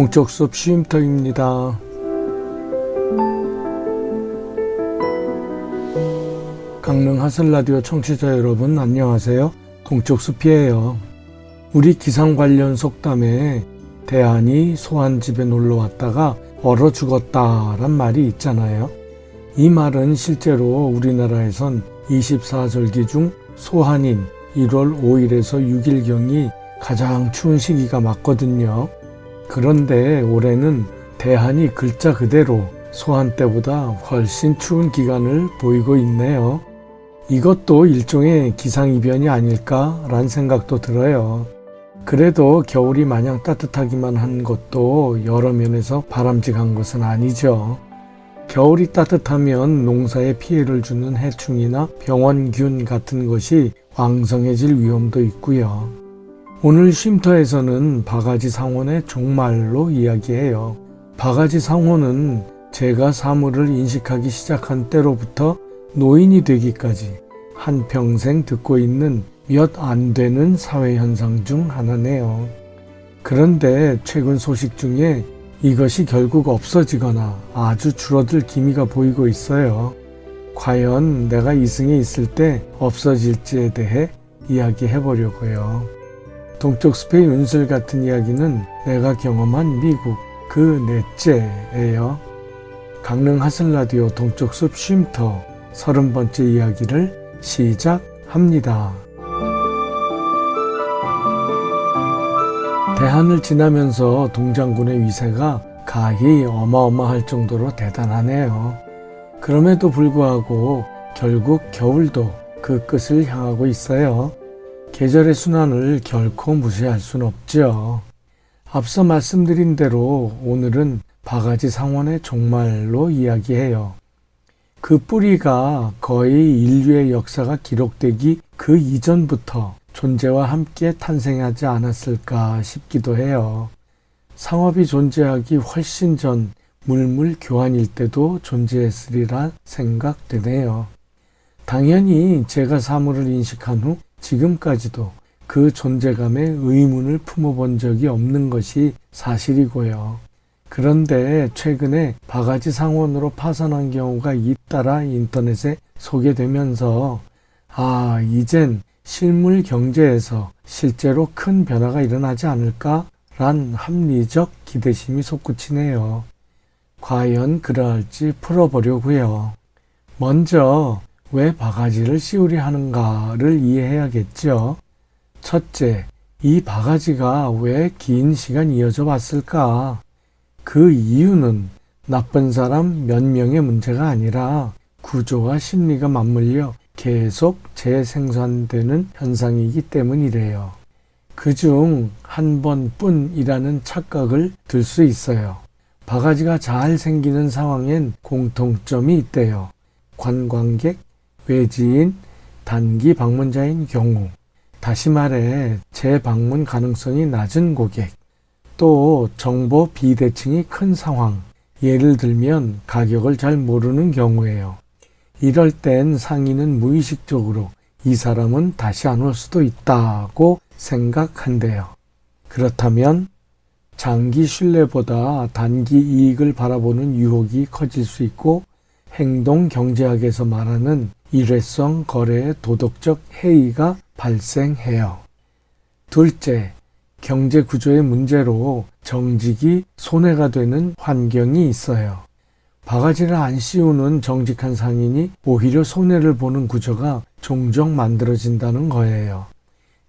동쪽 숲 쉼터입니다. 강릉 하슬라디오 청취자 여러분 안녕하세요. 동쪽 숲이에요. 우리 기상 관련 속담에 대한이 소한집에 놀러 왔다가 얼어 죽었다란 말이 있잖아요. 이 말은 실제로 우리나라에선 24절기 중 소한인 1월 5일에서 6일경이 가장 추운 시기가 맞거든요. 그런데 올해는 대한이 글자 그대로 소한 때보다 훨씬 추운 기간을 보이고 있네요. 이것도 일종의 기상이변이 아닐까라는 생각도 들어요. 그래도 겨울이 마냥 따뜻하기만 한 것도 여러 면에서 바람직한 것은 아니죠. 겨울이 따뜻하면 농사에 피해를 주는 해충이나 병원균 같은 것이 왕성해질 위험도 있고요. 오늘 쉼터에서는 바가지 상원의 종말로 이야기해요. 바가지 상원은 제가 사물을 인식하기 시작한 때로부터 노인이 되기까지 한평생 듣고 있는 몇 안 되는 사회현상 중 하나네요. 그런데 최근 소식 중에 이것이 결국 없어지거나 아주 줄어들 기미가 보이고 있어요. 과연 내가 이승에 있을 때 없어질지에 대해 이야기해 보려고요. 동쪽 숲의 윤슬 같은 이야기는 내가 경험한 미국 그 넷째예요. 강릉 하슬라디오 동쪽 숲 쉼터 30번째 이야기를 시작합니다. 대한을 지나면서 동장군의 위세가 가히 어마어마할 정도로 대단하네요. 그럼에도 불구하고 결국 겨울도 그 끝을 향하고 있어요. 계절의 순환을 결코 무시할 순 없죠. 앞서 말씀드린 대로 오늘은 바가지 상원의 종말로 이야기해요. 그 뿌리가 거의 인류의 역사가 기록되기 그 이전부터 존재와 함께 탄생하지 않았을까 싶기도 해요. 상업이 존재하기 훨씬 전 물물 교환일 때도 존재했으리라 생각되네요. 당연히 제가 사물을 인식한 후 지금까지도 그 존재감에 의문을 품어본 적이 없는 것이 사실이고요. 그런데 최근에 바가지 상원으로 파산한 경우가 잇따라 인터넷에 소개되면서 이젠 실물 경제에서 실제로 큰 변화가 일어나지 않을까란 합리적 기대심이 솟구치네요. 과연 그러할지 풀어보려고요. 먼저 왜 바가지를 씌우려 하는가를 이해해야겠죠. 첫째, 이 바가지가 왜 긴 시간 이어져 왔을까? 그 이유는 나쁜 사람 몇 명의 문제가 아니라 구조와 심리가 맞물려 계속 재생산되는 현상이기 때문이래요. 그중 한 번뿐이라는 착각을 들 수 있어요. 바가지가 잘 생기는 상황엔 공통점이 있대요. 관광객, 외지인, 단기 방문자인 경우, 다시 말해 재방문 가능성이 낮은 고객, 또 정보 비대칭이 큰 상황, 예를 들면 가격을 잘 모르는 경우예요. 이럴 땐 상인은 무의식적으로 이 사람은 다시 안 올 수도 있다고 생각한대요. 그렇다면 장기 신뢰보다 단기 이익을 바라보는 유혹이 커질 수 있고 행동 경제학에서 말하는 일회성 거래의 도덕적 해이가 발생해요. 둘째, 경제 구조의 문제로 정직이 손해가 되는 환경이 있어요. 바가지를 안 씌우는 정직한 상인이 오히려 손해를 보는 구조가 종종 만들어진다는 거예요.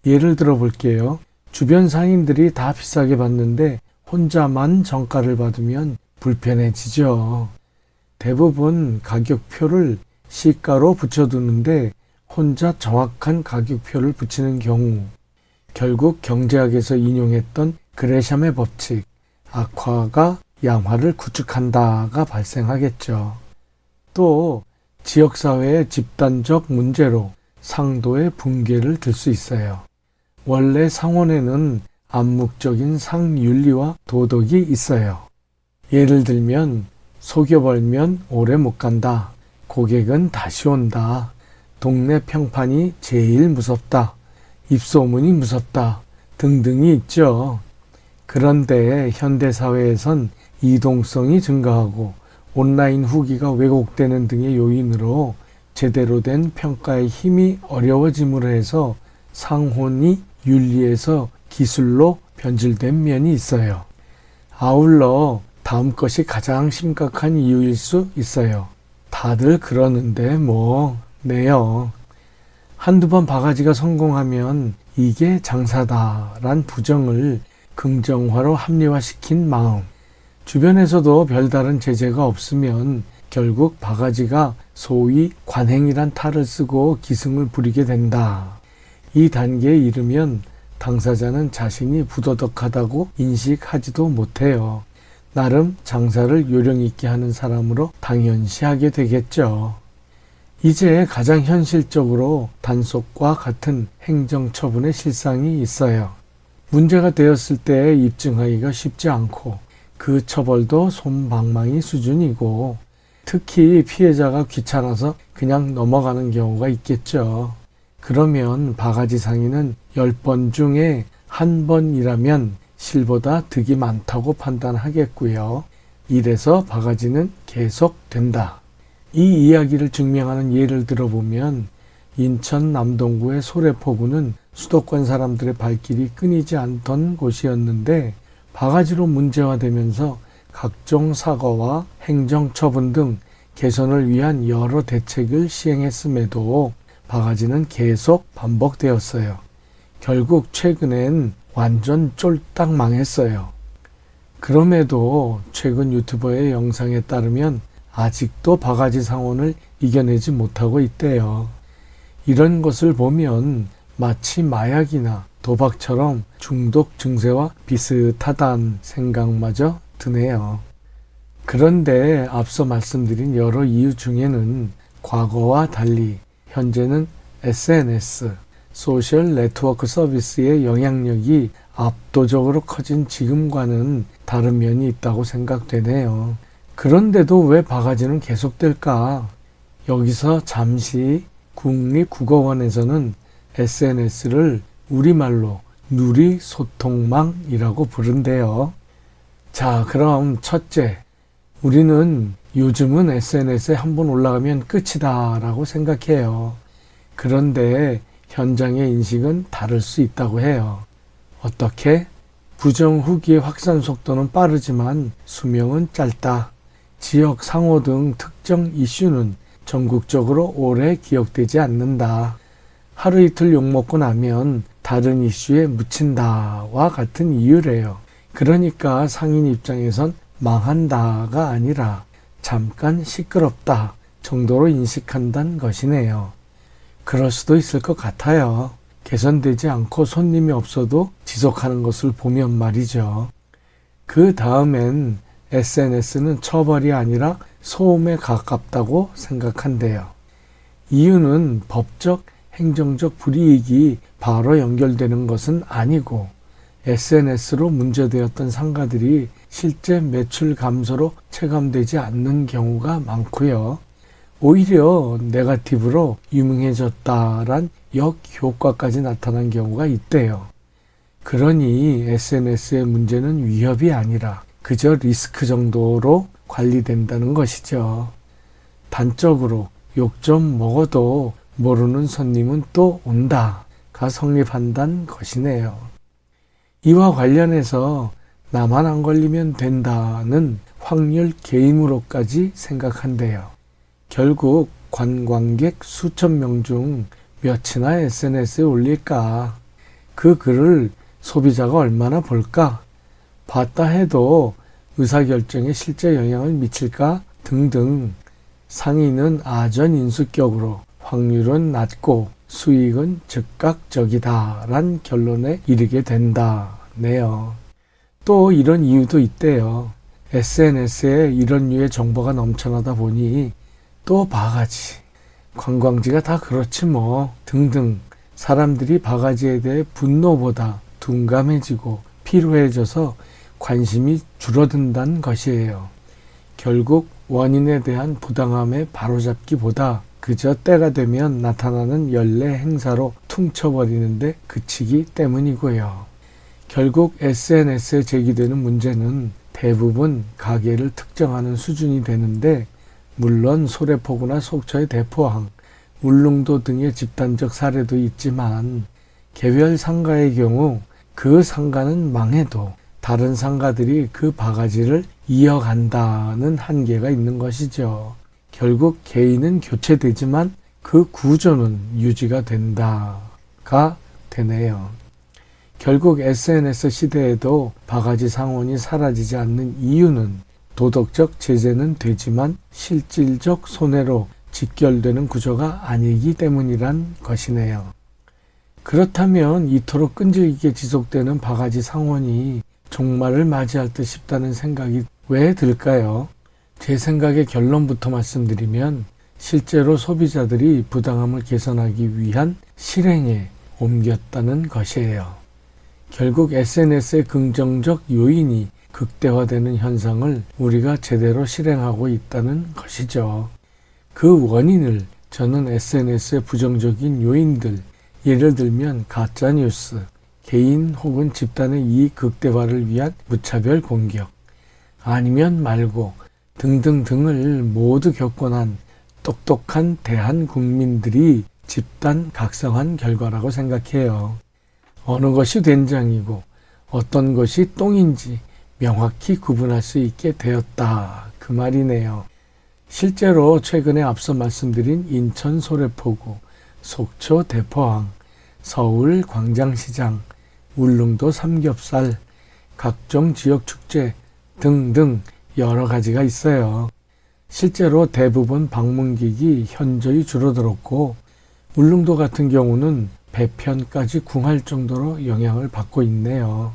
예를 들어 볼게요. 주변 상인들이 다 비싸게 받는데 혼자만 정가를 받으면 불편해지죠. 대부분 가격표를 시가로 붙여두는데 혼자 정확한 가격표를 붙이는 경우, 결국 경제학에서 인용했던 그레샴의 법칙, 악화가 양화를 구축한다가 발생하겠죠. 또 지역사회의 집단적 문제로 상도의 붕괴를 들 수 있어요. 원래 상원에는 암묵적인 상윤리와 도덕이 있어요. 예를 들면 속여벌면 오래 못 간다. 고객은 다시 온다. 동네 평판이 제일 무섭다. 입소문이 무섭다. 등등이 있죠. 그런데 현대사회에선 이동성이 증가하고 온라인 후기가 왜곡되는 등의 요인으로 제대로 된 평가의 힘이 어려워짐으로 해서 상혼이 윤리에서 기술로 변질된 면이 있어요. 아울러 다음 것이 가장 심각한 이유일 수 있어요. 다들 그러는데 네요. 한두 번 바가지가 성공하면 이게 장사다란 부정을 긍정화로 합리화시킨 마음. 주변에서도 별다른 제재가 없으면 결국 바가지가 소위 관행이란 탈을 쓰고 기승을 부리게 된다. 이 단계에 이르면 당사자는 자신이 부도덕하다고 인식하지도 못해요. 나름 장사를 요령있게 하는 사람으로 당연시하게 되겠죠. 이제 가장 현실적으로 단속과 같은 행정처분의 실상이 있어요. 문제가 되었을 때 입증하기가 쉽지 않고 그 처벌도 솜방망이 수준이고 특히 피해자가 귀찮아서 그냥 넘어가는 경우가 있겠죠. 그러면 바가지 상인은 10번 중에 1번이라면 실보다 득이 많다고 판단하겠고요. 이래서 바가지는 계속된다. 이 이야기를 증명하는 예를 들어보면 인천 남동구의 소래포구는 수도권 사람들의 발길이 끊이지 않던 곳이었는데 바가지로 문제화되면서 각종 사과와 행정처분 등 개선을 위한 여러 대책을 시행했음에도 바가지는 계속 반복되었어요. 결국 최근엔 완전 쫄딱 망했어요. 그럼에도 최근 유튜버의 영상에 따르면 아직도 바가지 상온을 이겨내지 못하고 있대요. 이런 것을 보면 마치 마약이나 도박처럼 중독 증세와 비슷하다는 생각마저 드네요. 그런데 앞서 말씀드린 여러 이유 중에는 과거와 달리 현재는 SNS, 소셜 네트워크 서비스의 영향력이 압도적으로 커진 지금과는 다른 면이 있다고 생각되네요. 그런데도 왜 바가지는 계속될까? 여기서 잠시 국립국어원에서는 SNS를 우리말로 누리소통망이라고 부른대요. 자, 그럼 첫째, 우리는 요즘은 SNS에 한번 올라가면 끝이다 라고 생각해요. 그런데 현장의 인식은 다를 수 있다고 해요. 어떻게? 부정 후기의 확산 속도는 빠르지만 수명은 짧다. 지역 상호 등 특정 이슈는 전국적으로 오래 기억되지 않는다. 하루 이틀 욕먹고 나면 다른 이슈에 묻힌다와 같은 이유래요. 그러니까 상인 입장에선 망한다가 아니라 잠깐 시끄럽다 정도로 인식한다는 것이네요. 그럴 수도 있을 것 같아요. 개선되지 않고 손님이 없어도 지속하는 것을 보면 말이죠. 그 다음엔 SNS는 처벌이 아니라 소음에 가깝다고 생각한대요. 이유는 법적, 행정적 불이익이 바로 연결되는 것은 아니고 SNS로 문제되었던 상가들이 실제 매출 감소로 체감되지 않는 경우가 많고요. 오히려 네거티브로 유명해졌다란 역효과까지 나타난 경우가 있대요. 그러니 SNS의 문제는 위협이 아니라 그저 리스크 정도로 관리된다는 것이죠. 단적으로 욕 좀 먹어도 모르는 손님은 또 온다가 성립한다는 것이네요. 이와 관련해서 나만 안 걸리면 된다는 확률 게임으로까지 생각한대요. 결국 관광객 수천 명 중 몇이나 SNS에 올릴까? 그 글을 소비자가 얼마나 볼까? 봤다 해도 의사결정에 실제 영향을 미칠까? 등등 상인은 아전인수격으로 확률은 낮고 수익은 즉각적이다란 결론에 이르게 된다네요. 또 이런 이유도 있대요. SNS에 이런 류의 정보가 넘쳐나다 보니 또 바가지, 관광지가 다 그렇지 등등 사람들이 바가지에 대해 분노보다 둔감해지고 피로해져서 관심이 줄어든다는 것이에요. 결국 원인에 대한 부당함의 바로잡기보다 그저 때가 되면 나타나는 연례 행사로 퉁쳐버리는데 그치기 때문이고요. 결국 SNS에 제기되는 문제는 대부분 가계를 특정하는 수준이 되는데, 물론 소래포구나 속초의 대포항, 울릉도 등의 집단적 사례도 있지만 개별 상가의 경우 그 상가는 망해도 다른 상가들이 그 바가지를 이어간다는 한계가 있는 것이죠. 결국 개인은 교체되지만 그 구조는 유지가 된다가 되네요. 결국 SNS 시대에도 바가지 상온이 사라지지 않는 이유는 도덕적 제재는 되지만 실질적 손해로 직결되는 구조가 아니기 때문이란 것이네요. 그렇다면 이토록 끈질기게 지속되는 바가지 상온이 종말을 맞이할 듯 싶다는 생각이 왜 들까요? 제 생각의 결론부터 말씀드리면 실제로 소비자들이 부당함을 개선하기 위한 실행에 옮겼다는 것이에요. 결국 SNS의 긍정적 요인이 극대화되는 현상을 우리가 제대로 실행하고 있다는 것이죠. 그 원인을 저는 SNS의 부정적인 요인들, 예를 들면 가짜뉴스, 개인 혹은 집단의 이익 극대화를 위한 무차별 공격, 아니면 말고 등등등을 모두 겪고 난 똑똑한 대한국민들이 집단 각성한 결과라고 생각해요. 어느 것이 된장이고 어떤 것이 똥인지 명확히 구분할 수 있게 되었다. 그 말이네요. 실제로 최근에 앞서 말씀드린 인천 소래포구, 속초 대포항, 서울 광장시장, 울릉도 삼겹살, 각종 지역 축제 등등 여러 가지가 있어요. 실제로 대부분 방문객이 현저히 줄어들었고 울릉도 같은 경우는 배편까지 궁할 정도로 영향을 받고 있네요.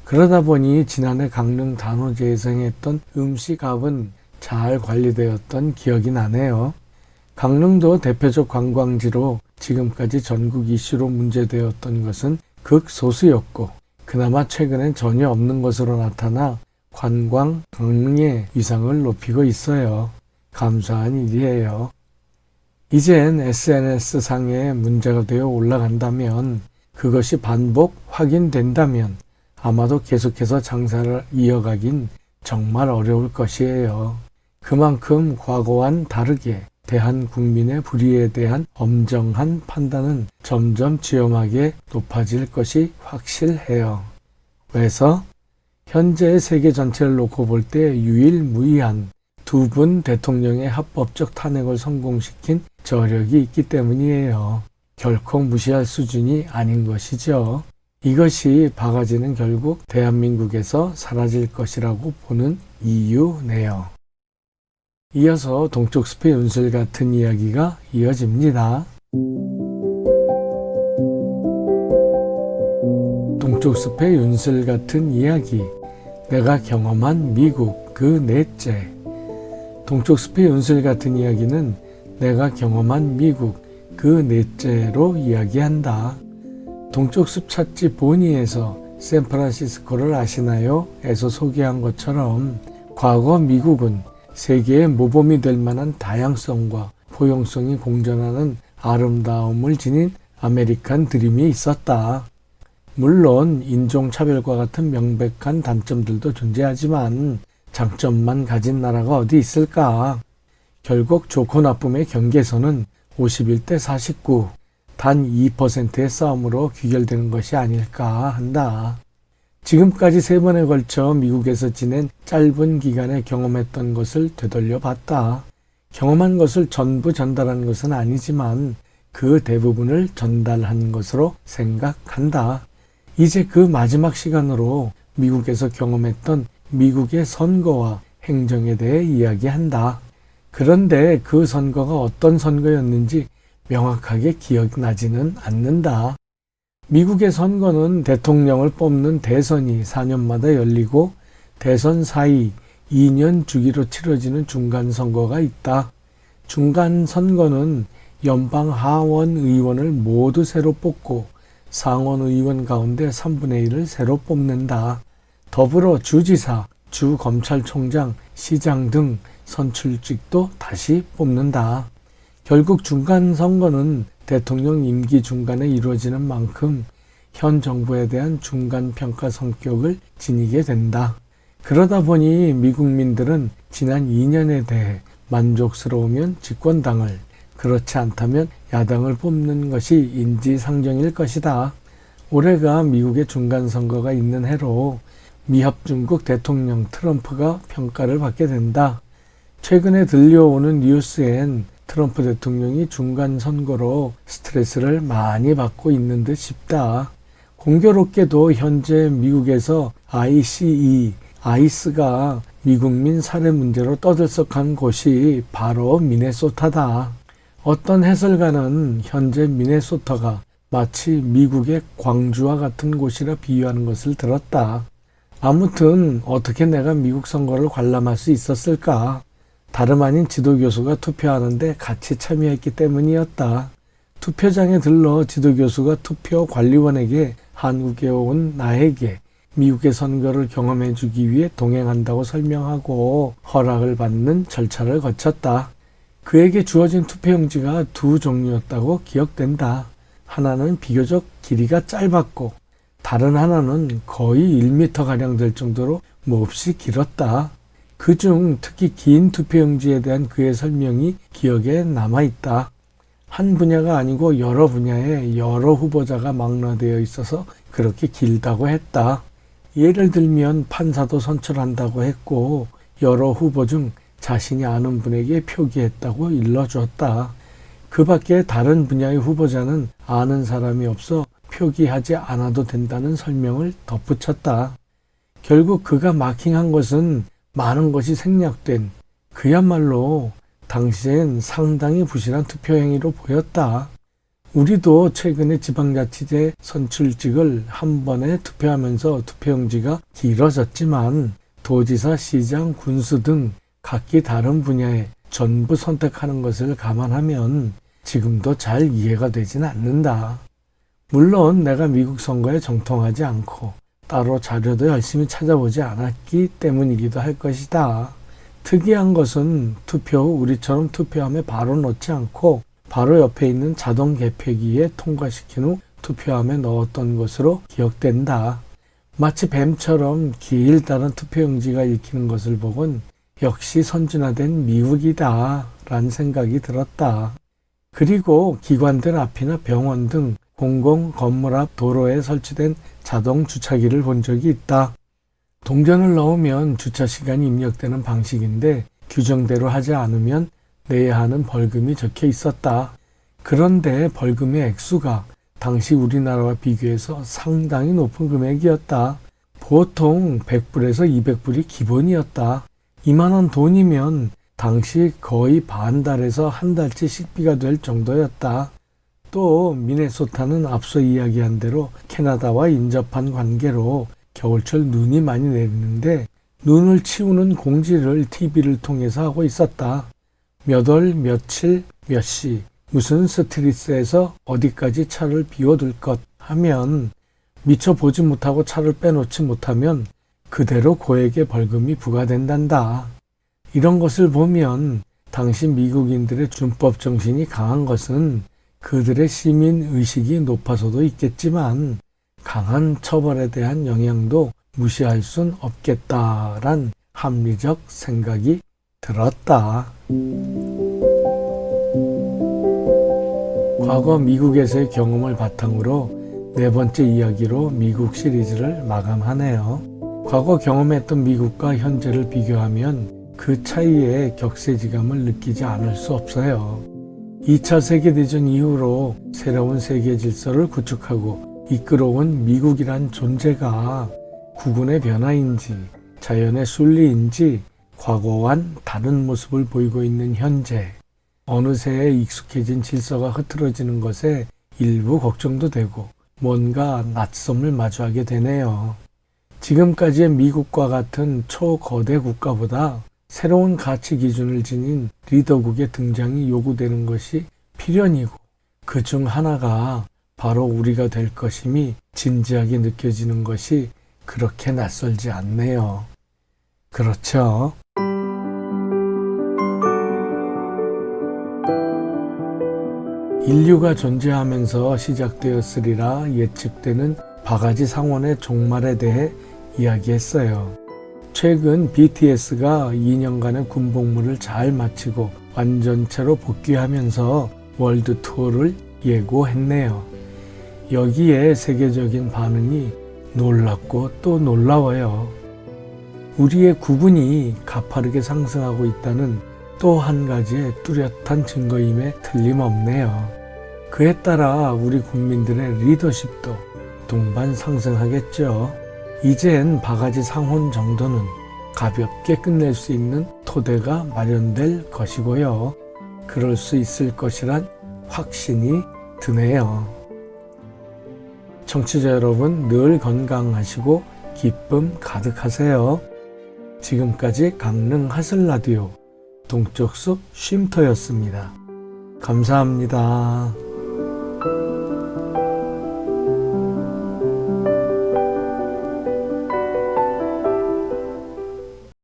그러다 보니 지난해 강릉 단오제에서 행했던 음식업은 잘 관리되었던 기억이 나네요. 강릉도 대표적 관광지로 지금까지 전국 이슈로 문제되었던 것은 극소수였고 그나마 최근엔 전혀 없는 것으로 나타나 관광 강릉의 위상을 높이고 있어요. 감사한 일이에요. 이젠 SNS상에 문제가 되어 올라간다면, 그것이 반복 확인된다면 아마도 계속해서 장사를 이어가긴 정말 어려울 것이에요. 그만큼 과거와는 다르게 대한국민의 불의에 대한 엄정한 판단은 점점 지엄하게 높아질 것이 확실해요. 그래서 현재의 세계 전체를 놓고 볼 때 유일무이한 두 분 대통령의 합법적 탄핵을 성공시킨 저력이 있기 때문이에요. 결코 무시할 수준이 아닌 것이죠. 이것이 바가지는 결국 대한민국에서 사라질 것이라고 보는 이유네요. 이어서 동쪽 숲의 윤슬 같은 이야기가 이어집니다. 동쪽 숲의 윤슬 같은 이야기, 내가 경험한 미국 그 넷째. 동쪽 숲의 윤슬 같은 이야기는 내가 경험한 미국 그 넷째로 이야기한다. 동쪽 숲 찾지 보니에서 샌프란시스코를 아시나요? 에서 소개한 것처럼 과거 미국은 세계의 모범이 될 만한 다양성과 포용성이 공존하는 아름다움을 지닌 아메리칸 드림이 있었다. 물론 인종차별과 같은 명백한 단점들도 존재하지만 장점만 가진 나라가 어디 있을까? 결국 좋고 나쁨의 경계선은 51대 49, 단 2%의 싸움으로 귀결되는 것이 아닐까 한다. 지금까지 3번에 걸쳐 미국에서 지낸 짧은 기간에 경험했던 것을 되돌려 봤다. 경험한 것을 전부 전달한 것은 아니지만 그 대부분을 전달한 것으로 생각한다. 이제 그 마지막 시간으로 미국에서 경험했던 미국의 선거와 행정에 대해 이야기한다. 그런데 그 선거가 어떤 선거였는지 명확하게 기억나지는 않는다. 미국의 선거는 대통령을 뽑는 대선이 4년마다 열리고 대선 사이 2년 주기로 치러지는 중간선거가 있다. 중간선거는 연방 하원 의원을 모두 새로 뽑고 상원 의원 가운데 3분의 1을 새로 뽑는다. 더불어 주지사, 주검찰총장, 시장 등 선출직도 다시 뽑는다. 결국 중간선거는 대통령 임기 중간에 이루어지는 만큼 현 정부에 대한 중간평가 성격을 지니게 된다. 그러다 보니 미국민들은 지난 2년에 대해 만족스러우면 집권당을, 그렇지 않다면 야당을 뽑는 것이 인지상정일 것이다. 올해가 미국의 중간선거가 있는 해로 미합중국 대통령 트럼프가 평가를 받게 된다. 최근에 들려오는 뉴스엔 트럼프 대통령이 중간선거로 스트레스를 많이 받고 있는 듯 싶다. 공교롭게도 현재 미국에서 아이스가 미국민 살해 문제로 떠들썩한 곳이 바로 미네소타다. 어떤 해설가는 현재 미네소타가 마치 미국의 광주와 같은 곳이라 비유하는 것을 들었다. 아무튼 어떻게 내가 미국 선거를 관람할 수 있었을까? 다름 아닌 지도교수가 투표하는데 같이 참여했기 때문이었다. 투표장에 들러 지도교수가 투표관리원에게 한국에 온 나에게 미국의 선거를 경험해 주기 위해 동행한다고 설명하고 허락을 받는 절차를 거쳤다. 그에게 주어진 투표용지가 두 종류였다고 기억된다. 하나는 비교적 길이가 짧았고 다른 하나는 거의 1m가량 될 정도로 몹시 길었다. 그중 특히 긴 투표용지에 대한 그의 설명이 기억에 남아있다. 한 분야가 아니고 여러 분야에 여러 후보자가 망라되어 있어서 그렇게 길다고 했다. 예를 들면 판사도 선출한다고 했고 여러 후보 중 자신이 아는 분에게 표기했다고 일러주었다. 그 밖에 다른 분야의 후보자는 아는 사람이 없어 표기하지 않아도 된다는 설명을 덧붙였다. 결국 그가 마킹한 것은 많은 것이 생략된 그야말로 당시엔 상당히 부실한 투표 행위로 보였다. 우리도 최근에 지방자치제 선출직을 한 번에 투표하면서 투표용지가 길어졌지만 도지사, 시장, 군수 등 각기 다른 분야에 전부 선택하는 것을 감안하면 지금도 잘 이해가 되진 않는다. 물론 내가 미국 선거에 정통하지 않고 따로 자료도 열심히 찾아보지 않았기 때문이기도 할 것이다. 특이한 것은 투표 후 우리처럼 투표함에 바로 넣지 않고 바로 옆에 있는 자동 개표기에 통과시킨 후 투표함에 넣었던 것으로 기억된다. 마치 뱀처럼 길다란 투표용지가 읽히는 것을 보곤 역시 선진화된 미국이다 라는 생각이 들었다. 그리고 기관들 앞이나 병원 등 공공 건물 앞 도로에 설치된 자동 주차기를 본 적이 있다. 동전을 넣으면 주차 시간이 입력되는 방식인데 규정대로 하지 않으면 내야 하는 벌금이 적혀 있었다. 그런데 벌금의 액수가 당시 우리나라와 비교해서 상당히 높은 금액이었다. 보통 100불에서 200불이 기본이었다. 이만한 돈이면 당시 거의 반 달에서 한 달치 식비가 될 정도였다. 또 미네소타는 앞서 이야기한 대로 캐나다와 인접한 관계로 겨울철 눈이 많이 내리는데 눈을 치우는 공지를 TV를 통해서 하고 있었다. 몇 월, 며칠, 몇 시, 무슨 스트리트에서 어디까지 차를 비워둘 것 하면 미처 보지 못하고 차를 빼놓지 못하면 그대로 고액의 벌금이 부과된단다. 이런 것을 보면 당시 미국인들의 준법 정신이 강한 것은 그들의 시민의식이 높아서도 있겠지만 강한 처벌에 대한 영향도 무시할 순 없겠다란 합리적 생각이 들었다. 과거 미국에서의 경험을 바탕으로 네 번째 이야기로 미국 시리즈를 마감하네요. 과거 경험했던 미국과 현재를 비교하면 그 차이에 격세지감을 느끼지 않을 수 없어요. 2차 세계대전 이후로 새로운 세계 질서를 구축하고 이끌어온 미국이란 존재가 국운의 변화인지 자연의 순리인지 과거와는 다른 모습을 보이고 있는 현재, 어느새 익숙해진 질서가 흐트러지는 것에 일부 걱정도 되고 뭔가 낯섦을 마주하게 되네요. 지금까지의 미국과 같은 초거대 국가보다 새로운 가치 기준을 지닌 리더국의 등장이 요구되는 것이 필연이고 그 중 하나가 바로 우리가 될 것임이 진지하게 느껴지는 것이 그렇게 낯설지 않네요. 그렇죠? 인류가 존재하면서 시작되었으리라 예측되는 바가지 상혼의 종말에 대해 이야기했어요. 최근 BTS가 2년간의 군복무를 잘 마치고 완전체로 복귀하면서 월드 투어를 예고했네요. 여기에 세계적인 반응이 놀랍고 또 놀라워요. 우리의 구분이 가파르게 상승하고 있다는 또 한 가지의 뚜렷한 증거임에 틀림없네요. 그에 따라 우리 국민들의 리더십도 동반 상승하겠죠. 이젠 바가지 상혼 정도는 가볍게 끝낼 수 있는 토대가 마련될 것이고요. 그럴 수 있을 것이란 확신이 드네요. 청취자 여러분, 늘 건강하시고 기쁨 가득하세요. 지금까지 강릉 하슬라디오 동쪽숲 쉼터였습니다. 감사합니다.